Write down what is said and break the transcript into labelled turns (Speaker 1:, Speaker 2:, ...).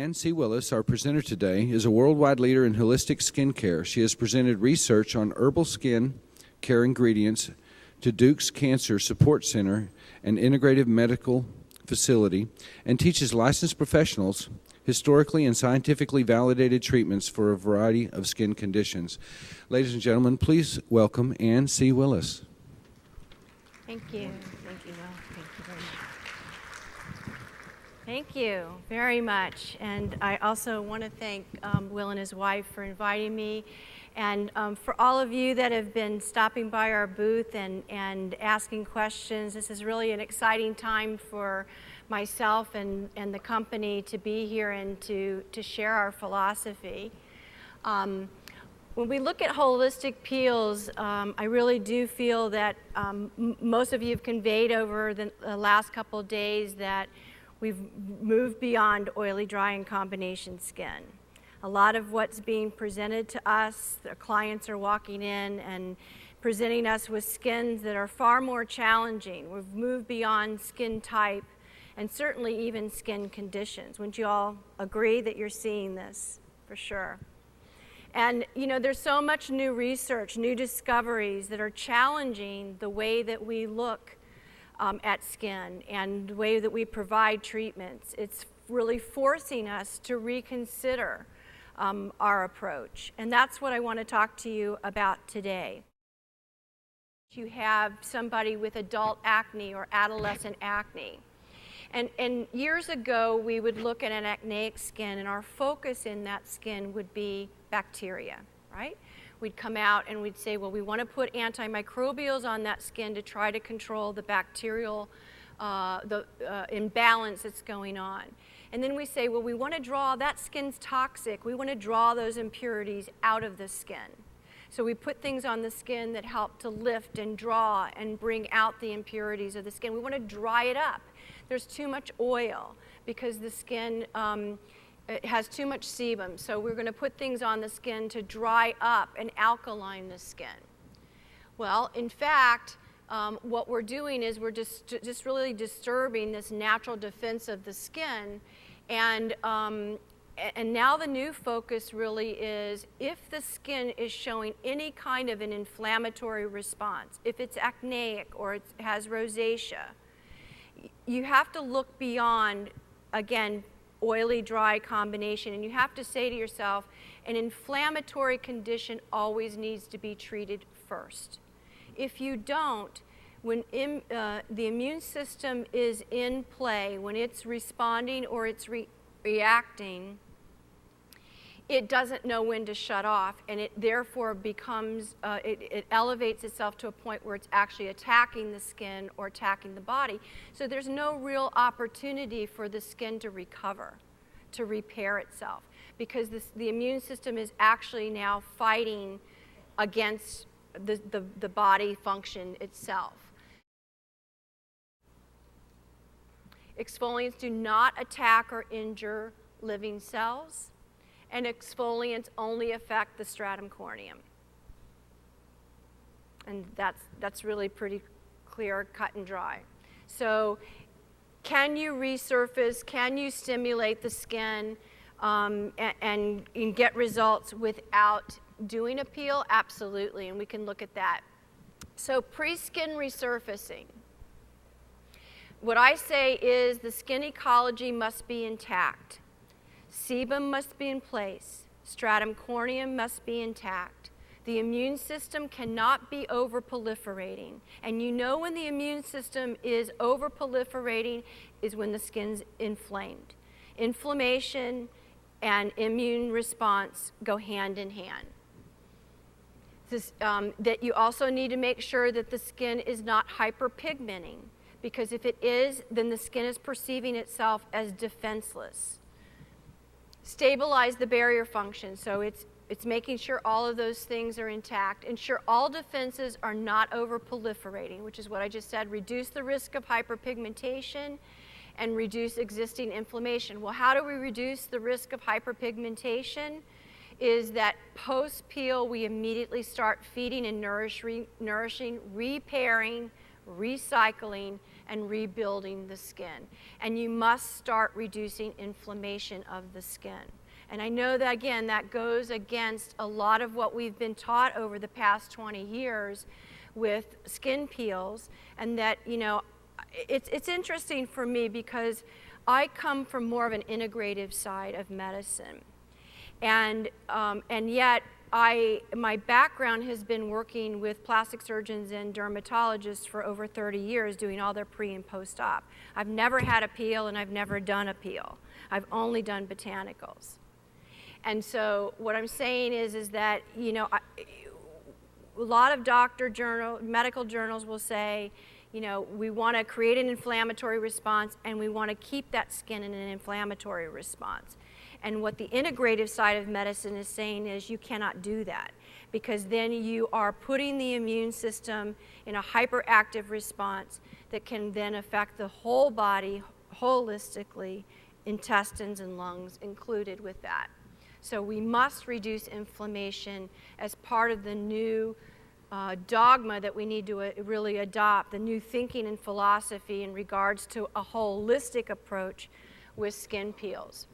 Speaker 1: Ann C. Willis, our presenter today, is a worldwide leader in holistic skin care. She has presented research on herbal skin care ingredients to Duke's Cancer Support Center, an integrative medical facility, and teaches licensed professionals historically and scientifically validated treatments for a variety of skin conditions. Ladies and gentlemen, please welcome Ann C. Willis.
Speaker 2: Thank you. Thank you, Will. Thank you very much. Thank you very much. And I also want to thank Will and his wife for inviting me. And for all of you that have been stopping by our booth and asking questions, this is really an exciting time for myself and the company to be here and to share our philosophy. When we look at holistic peels, I really do feel that most of you have conveyed over the last couple of days that we've moved beyond oily, dry, and combination skin. A lot of what's being presented to us, the clients are walking in and presenting us with skins that are far more challenging. We've moved beyond skin type and certainly even skin conditions. Wouldn't you all agree that you're seeing this for sure? And you know, there's so much new research, new discoveries that are challenging the way that we look at skin and the way that we provide treatments. It's really forcing us to reconsider our approach. And that's what I want to talk to you about today. You have somebody with adult acne or adolescent acne. And years ago, we would look at an acneic skin, and our focus in that skin would be bacteria, right? We'd come out and we'd say, well, we want to put antimicrobials on that skin to try to control the bacterial imbalance that's going on. And then we say, well, we want to draw, that skin's toxic. We want to draw those impurities out of the skin. So we put things on the skin that help to lift and draw and bring out the impurities of the skin. We want to dry it up. There's too much oil because the skin it has too much sebum. So we're going to put things on the skin to dry up and alkaline the skin. Well, in fact, what we're doing is we're just really disturbing this natural defense of the skin. And now the new focus really is if the skin is showing any kind of an inflammatory response, if it's acneic or it has rosacea, you have to look beyond, again, oily, dry combination, and you have to say to yourself, an inflammatory condition always needs to be treated first. If you don't, when the immune system is in play, when it's responding or it's reacting, it doesn't know when to shut off, and it therefore becomes, it elevates itself to a point where it's actually attacking the skin or attacking the body. So there's no real opportunity for the skin to recover, to repair itself, because the immune system is actually now fighting against the body function itself. Exfoliants do not attack or injure living cells, and exfoliants only affect the stratum corneum. And that's really pretty clear, cut and dry. So can you resurface, can you stimulate the skin and get results without doing a peel? Absolutely, and we can look at that. So pre-skin resurfacing. What I say is the skin ecology must be intact. Sebum must be in place. Stratum corneum must be intact. The immune system cannot be over-proliferating. And you know when the immune system is over-proliferating is when the skin's inflamed. Inflammation and immune response go hand in hand. That you also need to make sure that the skin is not hyperpigmenting, because if it is, then the skin is perceiving itself as defenseless. Stabilize the barrier function, so it's making sure all of those things are intact. Ensure all defenses are not over-proliferating, which is what I just said. Reduce the risk of hyperpigmentation and reduce existing inflammation. Well, how do we reduce the risk of hyperpigmentation? Is that post-peel, we immediately start feeding and nourishing, repairing, recycling, and rebuilding the skin. And you must start reducing inflammation of the skin. And I know that, again, that goes against a lot of what we've been taught over the past 20 years with skin peels, and that, you know, it's interesting for me because I come from more of an integrative side of medicine. And yet, my background has been working with plastic surgeons and dermatologists for over 30 years, doing all their pre and post-op. I've never had a peel, and I've never done a peel. I've only done botanicals. And so what I'm saying is that, you know, a lot of medical journals will say, you know, we want to create an inflammatory response, and we want to keep that skin in an inflammatory response. And what the integrative side of medicine is saying is you cannot do that, because then you are putting the immune system in a hyperactive response that can then affect the whole body holistically, intestines and lungs included with that. So we must reduce inflammation as part of the new dogma that we need to really adopt, the new thinking and philosophy in regards to a holistic approach with skin peels.